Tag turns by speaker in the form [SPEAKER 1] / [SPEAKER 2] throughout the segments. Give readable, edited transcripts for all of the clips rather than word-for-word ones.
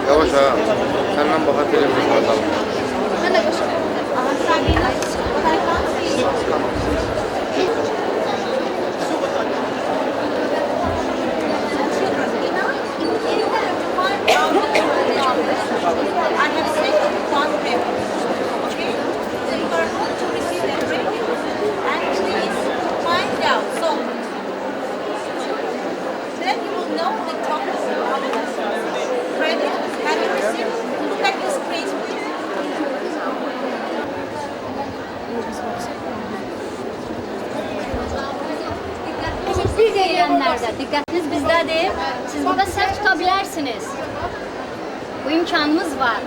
[SPEAKER 1] Yavaş ha. Senden bakan televizyon bakalım.
[SPEAKER 2] Ben de başım. I have sent one paper. Okay? So you are going to receive that paper and please find out. So then you will know the topic of the lesson. Ready? Have you received? Look at your screen, please.
[SPEAKER 3] Siz eğlenenlerde dikkatiniz bizdedir. Siz burada səhv tuta bilərsiniz. Bu imkanımız var.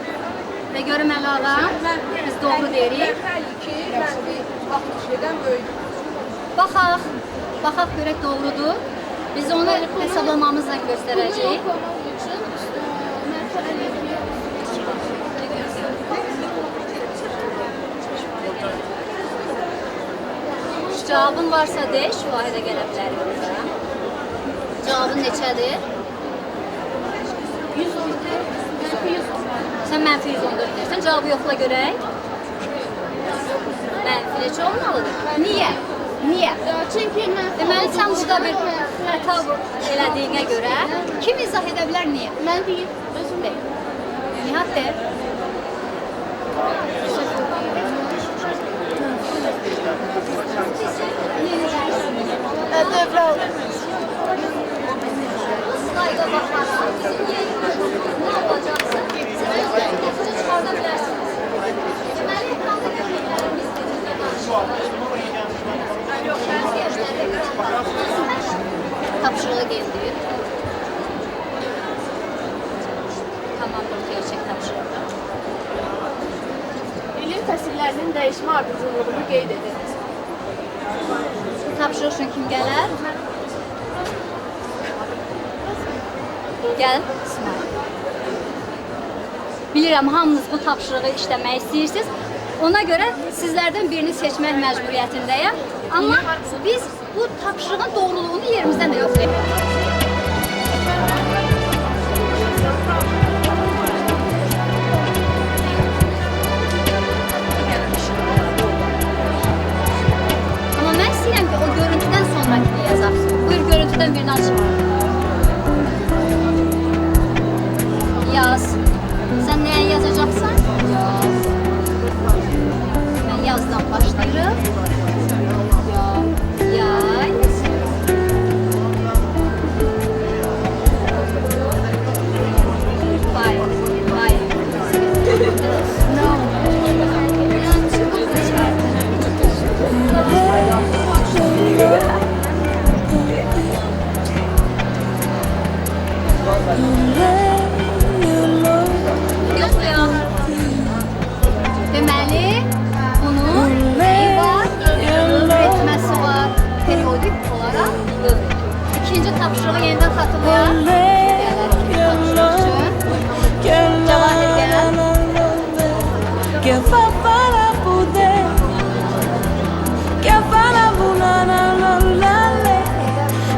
[SPEAKER 3] Və görüm əlavə, biz doğru deyirik. Baxaq görək doğrudur. Biz onu hesablamamızla göstərəcəyik. Cavabın varsa de, şu ayda gələ bilərik. Cavabın neçədir? 114. Sən mənfi 114 deyirsən, cavabı yoxla görək. Mənfi neçə olmalıdır? Niyə? Niyə? Deməli, sən burada bir xəta elədiyinə görə kim izah edə bilər niyə?
[SPEAKER 2] Mən deyim, özüm deyim.
[SPEAKER 3] Nihat de.
[SPEAKER 2] Devral.
[SPEAKER 3] Sayda baxarsan, nə olacaqsa, siz çıxarda bilərsiniz. Deməli, ekranda gördüklərimiz bizimlə danışılır. Tapşırığı geldi. Tamamdır, gerçek tapşırığı.
[SPEAKER 2] İlim fəsillərinin dəyişmə ardıcılığını qeyd ediniz.
[SPEAKER 3] Tapşırıq üçün kim gələr? Gəl, İsmail. Bilirəm, hamınız bu tapşırığı işləmək istəyirsiniz. Ona görə sizlərdən birini seçmək məcburiyyətindəyəm. Amma biz bu tapşırığın doğruluğunu yerimizdən də yoxlayırıq. Amma mən istəyirəm ki, o görüntüdən sonrakini yazaq. Buyur, görüntüdən birini açın. Yaz. Sən nəyə yazacaqsan? Yaz. Mən yazdan başlayırım. Yay. Bay. Bay. No. Yoxlayaq. Deməli, bunun neyi var? Üretməsi var. Periodik olaraq övrət. İkinci tapşırığı yenidən xatırlayaq. Tapşırıq üçün. Cavahir gəl.
[SPEAKER 4] Que fa para poder, que para bunana la la la,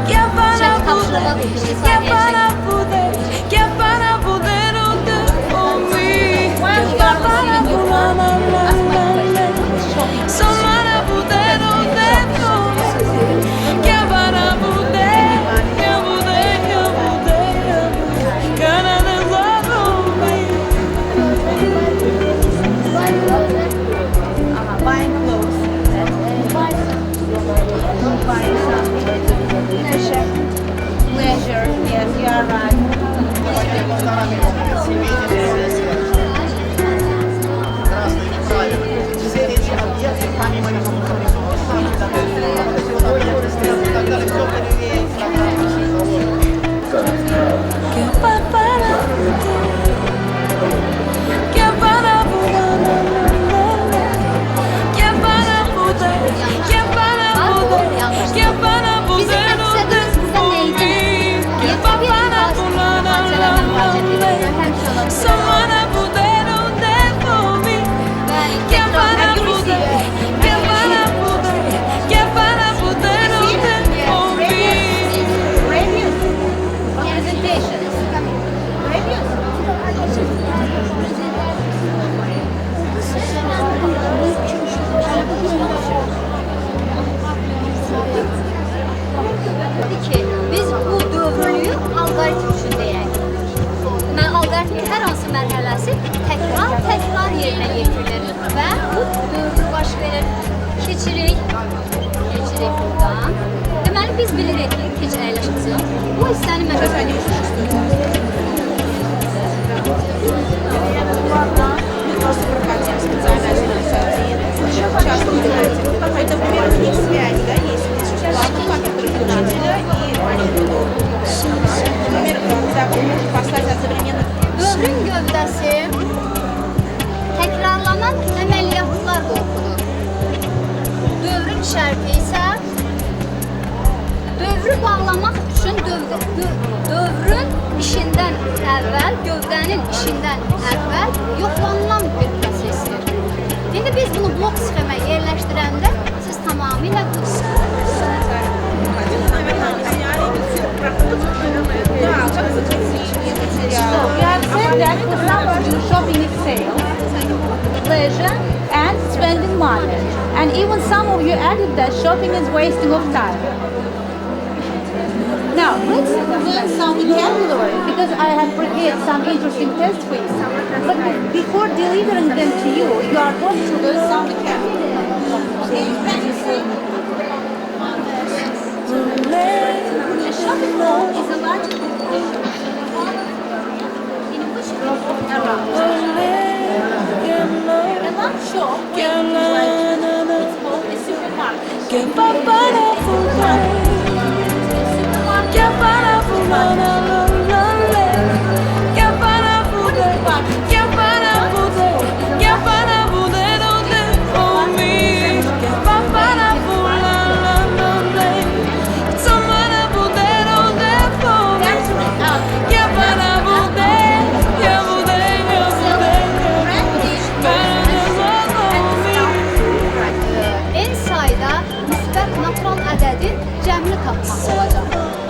[SPEAKER 4] que para
[SPEAKER 3] Şərt
[SPEAKER 4] poder,
[SPEAKER 3] tapşırığı bir şey
[SPEAKER 4] que
[SPEAKER 3] saniyə
[SPEAKER 4] para
[SPEAKER 3] çək.
[SPEAKER 4] poder, que para poder usted por mí, que para bunana la la la, solo para poder usted por mí, que para poder, que poder, que poder, cara de por mí.
[SPEAKER 2] Buying clothes. Buying something. Pleasure. Pleasure. Yes, you are
[SPEAKER 3] şərti isə dövrü bağlamaq üçün dövrün işindən əvvəl, gövdənin işindən əvvəl yoxlanılan bir prosesdir. İndi biz bunu blok sxemə yerləşdirəndə siz tamamilə
[SPEAKER 2] We have said that for some shopping is sales, pleasure, and spending money. And even some of you added that shopping is wasting of time. Now, let's learn some vocabulary because I have prepared some interesting tests for you. But before delivering them to you, you are going to learn some vocabulary. A shopping mall is a large in which people are around. A large shop where it's called a supermarket.
[SPEAKER 3] en sayda müsbət natural ədədin cəmini tapmaq olacaq.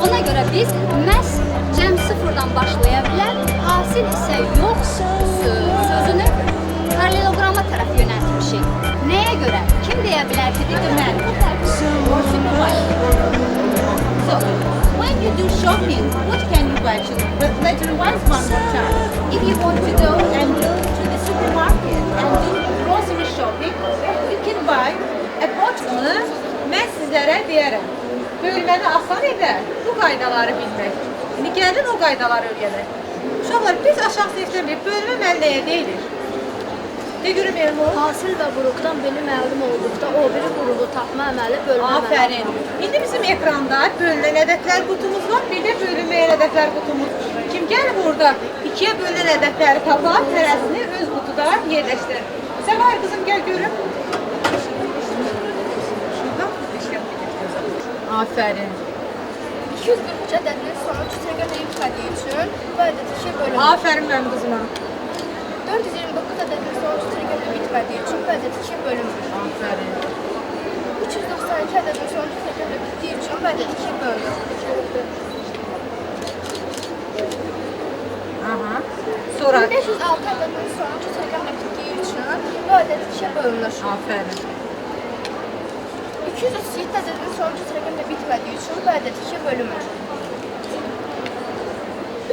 [SPEAKER 3] Ona görə biz məhz cəm sıfırdan başlaya bilər, hasil isə yox sözünü paralelograma tərəf yönəltmişik. Nəyə görə? Kim deyə bilər ki, dedim mən?
[SPEAKER 2] So, when you do shopping, what can you buy? Let's rewind one more time. If you want to go and go to the supermarket and do grocery shopping, you can buy a bottle. Mən sizlərə deyərəm. Bölməni asan edər bu qaydaları bilmək. İndi gəlin o qaydaları öyrənək. Uşaqlar, biz aşağı sinifləməyik. Bölmə mənləyə deyilir. De görüm Elmur.
[SPEAKER 3] Hasil və qruqdan biri məlum olduqda o biri qruğu tapma əməli bölmə
[SPEAKER 2] Aferin. İndi bizim ekranda bölünən ədədlər qutumuz var, bir də bölünməyən ədədlər qutumuz. Kim gəlib burada ikiyə bölünən ədədləri tapar, tərəzini öz qutuda yerləşdirir. Səvay qızım, gəl görüm. Aferin.
[SPEAKER 3] 243 ədədinin sonuç təqəmə yüklədiyi üçün bu ədəd 2 bölünür.
[SPEAKER 2] Aferin mənim qızıma.
[SPEAKER 3] 429 ədədinin sonuç təqəmə bitmədiyi üçün bu ədəd 2 bölünür.
[SPEAKER 2] Aferin.
[SPEAKER 3] 392 ədədinin sonuç təqəmə bitdiyi üçün bu ədəd 2 bölünür.
[SPEAKER 2] Aha. Sonra.
[SPEAKER 3] 506 ədədinin sonuç təqəmə bitdiyi üçün bu ədəd 2 bölünür.
[SPEAKER 2] Aferin.
[SPEAKER 3] 237 ədədinin sonuç təqəmə bitmədiyi üçün bu ədəd 2 bölünür.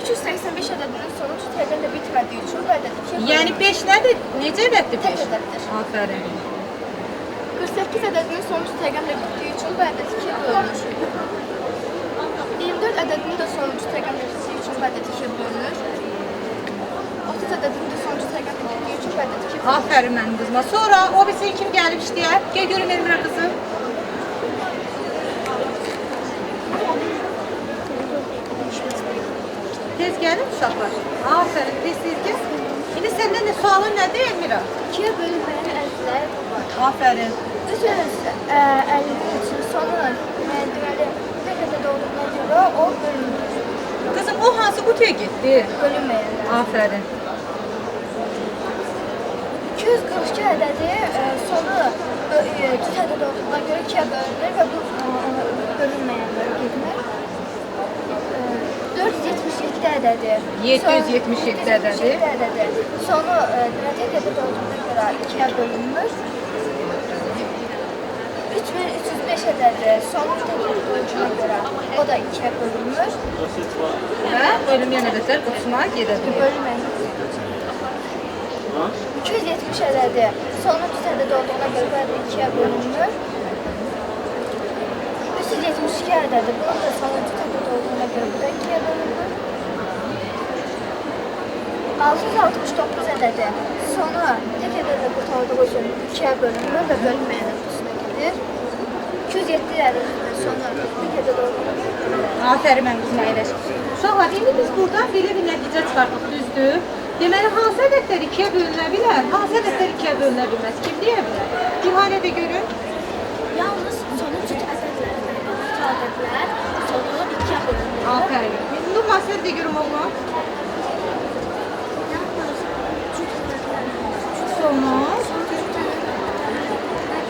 [SPEAKER 3] 385 ədədinin sonuç təqəmə bitmədiyi üçün bu ədəd 2 bölünür.
[SPEAKER 2] Yəni 5 nədir? Necə ədəddir 5?
[SPEAKER 3] Tək ədəddir.
[SPEAKER 2] Aferin.
[SPEAKER 3] 48 ədədinin sonuç təqəmə bitdiyi üçün bu ədəd 2 bölünür. 24 ədədinin də sonuç təqəmə bitdiyi üçün bu ədəd 2 bölünür. 30 ədədinin də sonuç təqəmə bitdiyi üçün bu ədəd 2 bölünür.
[SPEAKER 2] Aferin mənim qızıma. Sonra o birisi kim gəlib işləyər? Gəl görüm Elmira qızım. Tez gəlin uşaqlar. Aferin, tez gəl. İndi səndən də sualın nədir Elmira?
[SPEAKER 3] 2-yə bölünməyən ədədlər var.
[SPEAKER 2] Aferin.
[SPEAKER 3] Üzərində 53-ün sonu deməli nə qədər olduğuna görə o bölünür.
[SPEAKER 2] Qızım, o hansı qutuya getdi?
[SPEAKER 3] Bölünməyənlər.
[SPEAKER 2] Aferin.
[SPEAKER 3] 242 ədədi sonu cüt ədəd olduğuna görə 2-yə bölünür və bu bölünməyənlərə getmir. 477 ədədi.
[SPEAKER 2] 777 ədədi.
[SPEAKER 3] Sonu tek ədəd olduğuna görə 2-yə bölünmür. 3305 ədədi sonu tek ədəd olduğuna görə o da 2-yə bölünmür.
[SPEAKER 2] Və bölünməyən ədədlər qutusuna gedə bilir.
[SPEAKER 3] Bölünməyən. 270 ədədi sonu cüt ədəd olduğuna görə bu ədəd 2-yə bölünmür. 372 ədədi bunun da sonu cüt ədəd olduğuna görə bu da 2-yə bölünür. 669 ədədi sonu tek ədədə qurtardığı üçün 2-yə bölünür və bölünməyən qutusuna gedir. 207 ədədinin sonu tek ədəd olduğuna görə.
[SPEAKER 2] Aferin mənim qızıma əyləş. Uşaqlar, indi biz buradan belə bir nəticə çıxartdıq, düzdür? Deməli, hansı ədədlər 2-yə bölünə bilər? Hansı ədədlər 2-yə bölünə bilməz? Kim deyə bilər? Cühalə də görün.
[SPEAKER 3] Yalnız
[SPEAKER 2] de görüm oğlum. Sonuz.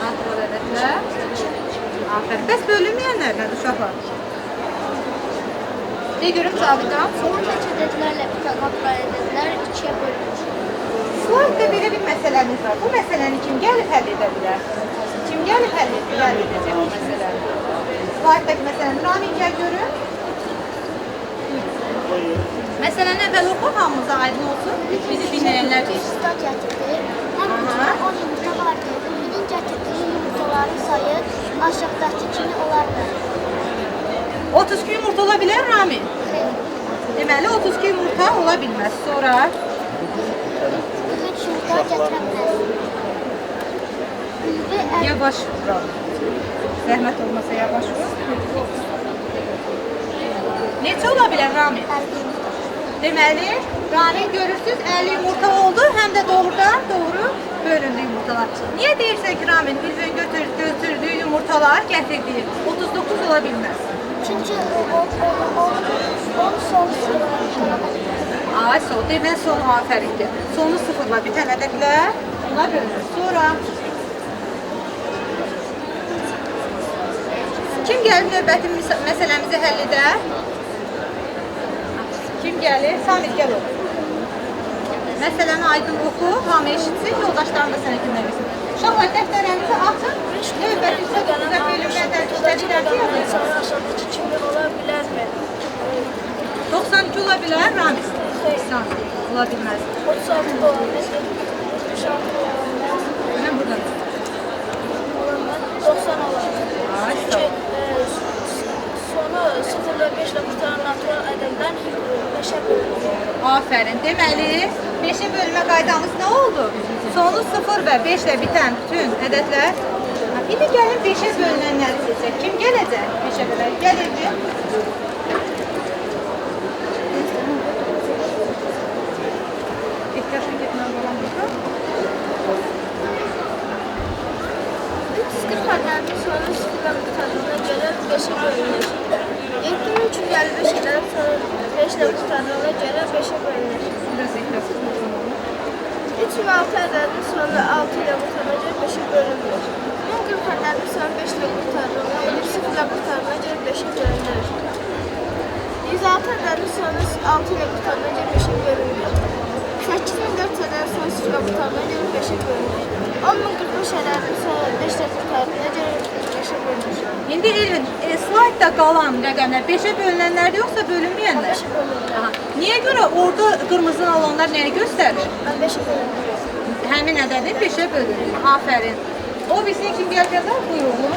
[SPEAKER 2] Antral ədədlər. Aferin. Bəs bölünməyənlər nədir uşaqlar? De görüm Cavidan.
[SPEAKER 5] Son ədədlərlə mütəqabilə ədədlər ikiyə bölünür.
[SPEAKER 2] Slaytda belə bir məsələniz var. Bu məsələni kim gəlib həll edə bilər? Kim gəlib həll edəcək bu məsələni? Slaytdakı məsələni Ramin gəl görün. Məsələni əvvəl oxu, hamımıza aydın olsun. Bizi dinləyənlər deyil.
[SPEAKER 5] Yumurta gətirdi. Hər qutuda 10 yumurta vardı. Ümidin gətirdiyi yumurtaların sayı aşağıdakı kimi olardı.
[SPEAKER 2] 32 yumurta ola bilər Ramin? Deməli 32 yumurta ola bilməz. Sonra
[SPEAKER 5] Üç yumurta gətirə bilməz. Ümidi
[SPEAKER 2] yavaş vur. Zəhmət olmasa yavaş vur. Neçə ola bilər Ramin?
[SPEAKER 5] 50 yumurta.
[SPEAKER 2] Deməli, Ramin görürsüz 50 yumurta oldu, həm də doğrudan doğru bölündü yumurtalar. Niyə deyirsən ki, Ramin Ülvün götürdüyü yumurtalar gətirdiyi 39 ola bilməz?
[SPEAKER 5] Çünki onu son sıralama.
[SPEAKER 2] Ay, sol. Deməli, sonu afərindir. Sonu sıfırla bitən ədədlər ona bölünür. Sonra kim gəlib növbəti məsələmizi həll edər? Kim gəlir? Samir gəl oğlum. Məsələni aydın oxu, hamı eşitsin, yoldaşlarım da sənə kömək etsin. Uşaqlar, dəftərlərinizi açın, növbəti bölümlərdən işlədiklərinizi yazın.
[SPEAKER 5] Aşağıdakı kimi ola bilərmi?
[SPEAKER 2] 92 ola bilər, Ramiz? Ola bilməz.
[SPEAKER 5] 36 da ola bilməz. 36 da ola bilməz.
[SPEAKER 2] Mən buradan.
[SPEAKER 5] 90 ola bilməz.
[SPEAKER 2] Ay, sağ
[SPEAKER 5] Çünki
[SPEAKER 2] ol.
[SPEAKER 5] sonu 0 ilə 5 ilə qutaran natural ədədlər 5-ə bölünür.
[SPEAKER 2] Afərin. Deməli, 5-ə bölmə qaydamız nə oldu? Sonu 0 və 5 ilə bitən bütün ədədlər. İndi gəlin 5-ə bölünənləri seçək. Kim gələcək 5-ə bölək? Gəl Evli. Ehtiyaclı getməli olan bir
[SPEAKER 5] 340 ədədinin sonu 0 ilə qutaranına görə 5-ə bölünür. 7355 ədədinin sonu 5 ilə qutaranına görə 5-ə bölünür.
[SPEAKER 2] biraz ehtiyatsız olsun olur.
[SPEAKER 5] 306 ədədinin sonu 6 ilə qutaranına görə 5-ə bölünür. 1040 ədədinin sonu 5 ilə qutaranına, 0 ilə qutaranına görə 5-ə bölünür. 106 ədədinin sonu 6 ilə qutaranına görə 5-ə bölünür. 8004 ədədinin sonu 0 ilə qutaranına görə 5-ə bölünür. 10045 ədədinin sonu 5 ilə qutaranına görə 5-ə bölünür.
[SPEAKER 2] İndi Elvin, slaytda qalan rəqəmlər 5-ə bölünənlərdir yoxsa bölünməyənlər?
[SPEAKER 5] 5-ə bölünür.
[SPEAKER 2] Aha. Niyə görə orada qırmızı alanlar nəyi göstərir?
[SPEAKER 5] Mən 5-ə bölünür.
[SPEAKER 2] Həmin ədədin 5-ə bölünür. Afərin. O bilsin kim gələcəklər? Buyur oğlum.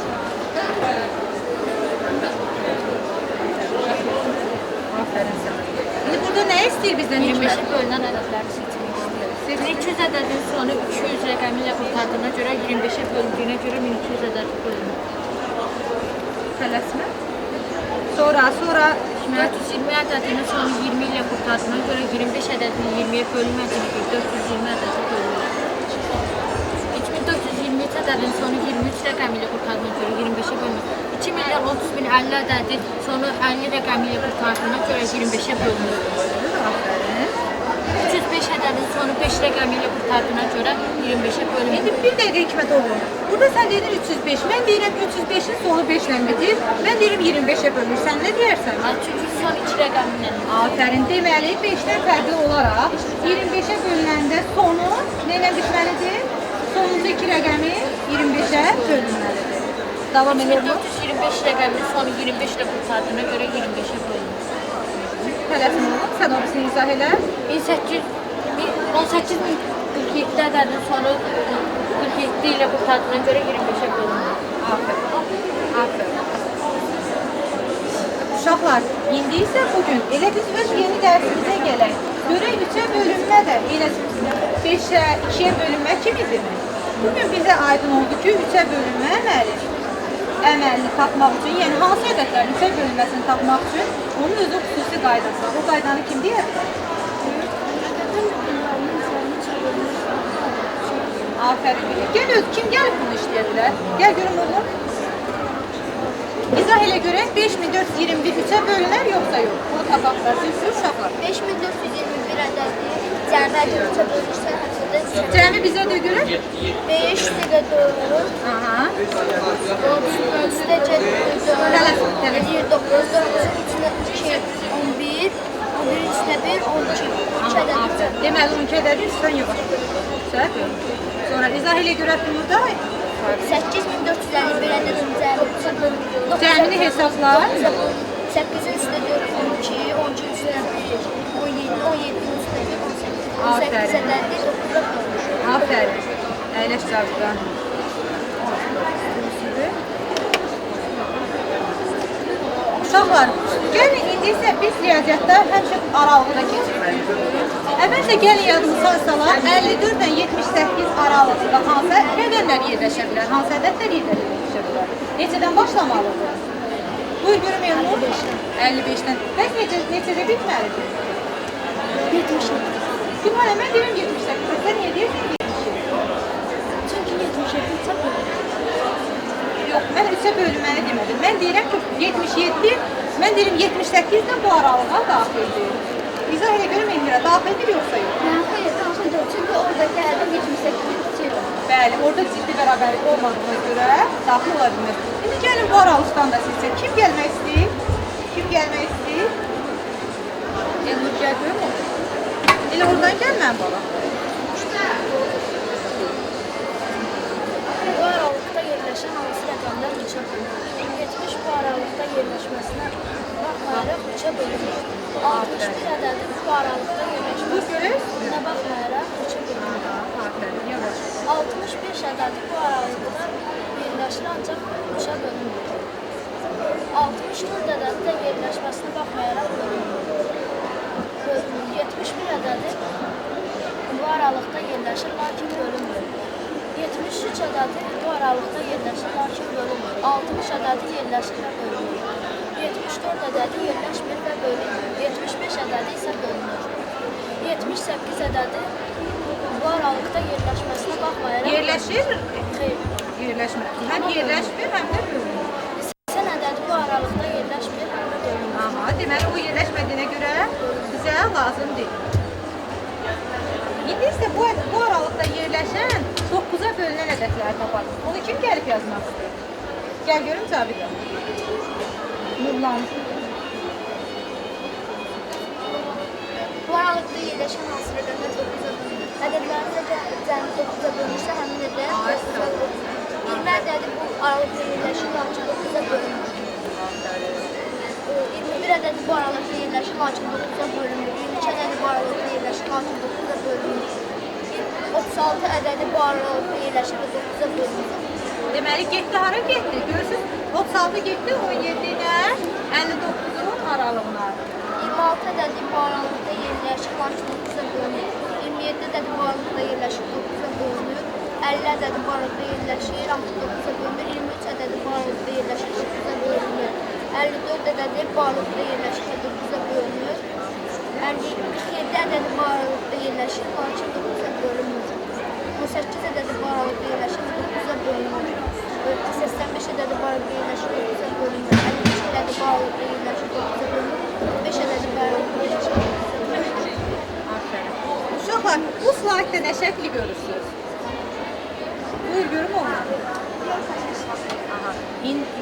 [SPEAKER 2] Afərin sənə. İndi burada nə istəyir bizdən Hikmət?
[SPEAKER 3] 25-ə bölünən ədədləri seçmək istəyir. 1200 ədədin sonu 200 rəqəmi ilə qurtardığına görə 25-ə bölündüyünə görə 1200 ədəd bölünür.
[SPEAKER 2] Tələsmə. Sonra
[SPEAKER 3] 420 ədədinin sonu 20 ilə qurtardığına görə 25 ədədinin 20-yə bölünmədiyinə görə 420 ədədi bölünür. 2423 ədədinin sonu 23 rəqəmi ilə qurtardığına görə 25-ə bölünür. 2 milyar 30 min 50 ədədi sonu 50 rəqəmi ilə qurtardığına görə 25-ə bölünür. 305 ədədin sonu 5 rəqəmi ilə qurtardığına görə 25-ə bölünür.
[SPEAKER 2] İndi bir dəqiqə Hikmət oğlum. Burada sən dedin 305. Mən deyirəm 305-in sonu 5 ilə bitir. Mən deyirəm 25-ə bölünür. Sən nə deyərsən?
[SPEAKER 3] Çünki son 2 rəqəmi ilə.
[SPEAKER 2] Afərin. Deməli 5-dən fərqli olaraq 25-ə bölünəndə sonu nə ilə bitməlidir? Sonuncu 2 rəqəmi 25-ə bölünməlidir. Davam edir mi?
[SPEAKER 3] 425 rəqəminin sonu 25 ilə qurtardığına görə 25-ə bölünür.
[SPEAKER 2] Tələsmə oğlum. Sən o birisini izah elə.
[SPEAKER 3] 18.047 ədədinin sonu 47 ilə qurtardığına görə 25-ə bölünür.
[SPEAKER 2] Afərin. Afərin. Uşaqlar, indi isə bugün elə biz öz yeni dərsimizə gələk. Görək 3-ə bölünmə də elə 5-ə, 2-yə bölünmə kimidir? Bugün bizə aydın oldu ki, 3-ə bölünmə əməlini tapmaq üçün, yəni hansı ədədlərin 3-ə bölünməsini tapmaq üçün onun özü xüsusi qaydası var. O qaydanı kim deyər? Afərin. Gəl kim gəlib bunu işləyə bilər? Gəl görüm oğlum. İzah elə görək 5421 3-ə bölünər yoxsa yox? Bunu tapaqlar, siz uşaqlar.
[SPEAKER 5] 5421 ədədi cəmi 3-ə bölünürsə, həmçində
[SPEAKER 2] Cəmi bizə də görək.
[SPEAKER 5] 5 də doğru.
[SPEAKER 2] Aha.
[SPEAKER 5] 3 də
[SPEAKER 2] Tələf, tələf.
[SPEAKER 5] 9, 9, 3 11, 11 3 1, 12. 2 ədədi.
[SPEAKER 2] Deməli 12 ədədi üstdən yox. Səhv. Sonra izah elə görək bunu da.
[SPEAKER 5] 8451 ədədin cəmi 3-ə bölünür.
[SPEAKER 2] Cəmini hesabla.
[SPEAKER 5] 8-in üstə 4, 12, 12 üstə 1, 17, 17 üstə 1, 18. 18 ədədi 9-a bölünür.
[SPEAKER 2] Aferin. Əyləş cavabdan. Uşaqlar, gəlin indi isə biz riyaziyyatda həmişə aralığı keçirik. Əvvəlcə gəlin yadımıza salaq, 54 ilə 78 aralığında hansı rəqəmlər yerləşə bilər, hansı ədədlər yerləşə bilər? Neçədən başlamalıdır? Buyur görüm Elnur. 55-dən. Bəs neçədə bitməlidir?
[SPEAKER 5] 77.
[SPEAKER 2] Gümanə, mən deyirəm 78. Sən niyə deyirsən 77?
[SPEAKER 5] Çünki 77 3-ə bölünür.
[SPEAKER 2] Yox, mən 3-ə bölünməni demədim. Mən deyirəm ki, 77, mən deyirəm 78 də bu aralığa daxildir. İzah elə görüm Elmirə, daxildir yoxsa yox?
[SPEAKER 5] Xeyr, daxildir. Çünki oradakı ədəd 78 bitir.
[SPEAKER 2] Bəli, orada ciddi bərabərlik olmadığına görə daxil ola bilməz. İndi gəlin bu aralıqdan da sizcə. Kim gəlmək istəyir? Kim gəlmək istəyir? Elmir gəl görüm o. Elə oradan gəl mən bala.
[SPEAKER 5] Bu aralıqda yerləşən hansı rəqəmlər 3-ə bölünür? 70 bu aralıqda yerləşməsinə baxmayaraq 3-ə bölünür. 61 ədədi bu aralıqda yerləşməsinə baxmayaraq 3-ə bölünür. 65 ədədi bu aralıqda yerləşir ancaq 3-ə bölünür. 64 ədədi də yerləşməsinə baxmayaraq bölünür. 71 ədədi bu aralıqda yerləşir, lakin bölünmür. 73 ədədi bu aralıqda yerləşir, lakin bölünmür. 60 ədədi yerləşir və bölünür. 74 ədədi yerləşmir və bölünür. 75 ədədi isə bölünür. 78 ədədi bu aralıqda yerləşməsinə baxmayaraq
[SPEAKER 2] Yerləşir?
[SPEAKER 5] Xeyr.
[SPEAKER 2] Yerləşmir. Həm yerləşmir, həm də bölünür.
[SPEAKER 5] 80 ədədi bu aralıqda yerləşmir, həm də bölünür.
[SPEAKER 2] Aha, deməli o yerləşmədiyinə görə bizə lazım deyil. İndi isə bu aralıqda yerləşən 9-a bölünən ədədləri tapalım. Onu kim gəlib yazmaq istəyir? Gəl görüm Cavidə. Nurlan.
[SPEAKER 5] Bu aralıqda yerləşən hansı rəqəmlər 9-a bölünür? Ədədlərin cəmi 9-a bölünürsə, həmin ədəd 9-a bölünür. 20 ədədi bu aralıqda yerləşir, lakin 9-a bölünür. 21 ədədi bu aralıqda yerləşir, lakin 9-a bölünür. 22 ədədi bu aralıqda yerləşir, lakin 9-a bölünür. 36 ədədi bu aralıqda yerləşir və 9-a bölünür.
[SPEAKER 2] Deməli, getdi, hara getdi? Görürsünüz, 36 getdi, 17 ilə 59-un aralığına.
[SPEAKER 5] 26 ədədi bu aralıqda yerləşir, lakin 9-a bölünür. 27 ədədi bu aralıqda yerləşir, 9-a bölünür. 50 ədədi bu aralıqda yerləşir, amma 9-a bölünür. 23 ədədi bu aralıqda yerləşir, 9-a bölünür. 54 ədədi bu aralıqda yerləşir və 9-a bölünür. 47 ədədi bu aralıqda yerləşir, lakin 9-a bölünür. 18 ədədi bu aralıqda yerləşir və 9-a bölünür. 85 ədədi bu aralıqda yerləşir, 9-a bölünür. 52 ədədi bu aralıqda yerləşir, 9-a bölünür. 5 ədədi bu aralıqda yerləşir, 9-a bölünür.
[SPEAKER 2] Aferin. Uşaqlar, bu slaydda nə şəkli görürsünüz? Buyur görüm onu. Aha.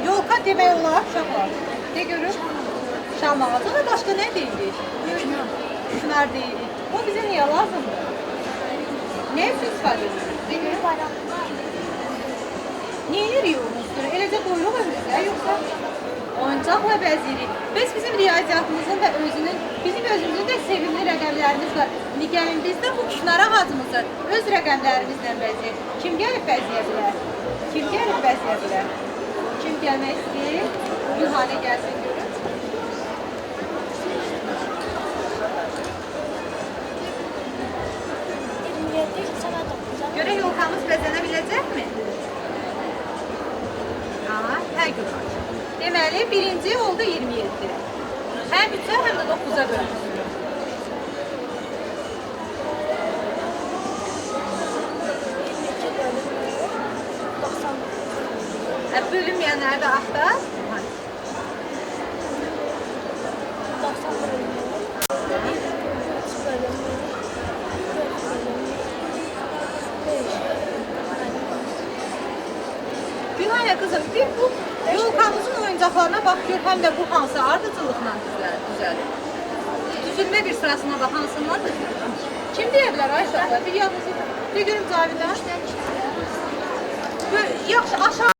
[SPEAKER 2] Yolka demək olar uşaqlar. Ne görür? Şam ağacı və başqa nə deyirik? Şunar deyirik. O bizə niyə lazımdır? Nə üçün istifadə edirik? Niyə yürüyormuşdur? Eləcə qoyuruq önümüzə, yoxsa oyuncaqla bəzirik. Biz bizim riyaziyyatımızın da bizim özümüzün də sevimli rəqəmlərimiz var. İndi gəlin biz də bu şunar ağacımızı öz rəqəmlərimizlə bəzəyək. Kim gəlib bəzəyə bilər? Kim gəlib bəzəyə bilər? Kim gəlmək istəyir? Gülhanə gəlsin görün. Görək yolkamız bəzənə biləcəkmi? Aha, hər gün var. Deməli, birinci oldu 27. Həm 3-ə, həm də 9-a bölünür. Bölünməyənləri də axtar. Gülhane kızım, bir bu Yolkamızın oyuncaqlarına bax gör, həm də bu hansı ardıcılıqla düzəlir. Düzülmə bir sırasına bax, hansından düzülür? Kim deyə bilər Ayşə? Bir yalnız, bir görüm Cavidən. Yaxşı, aşağı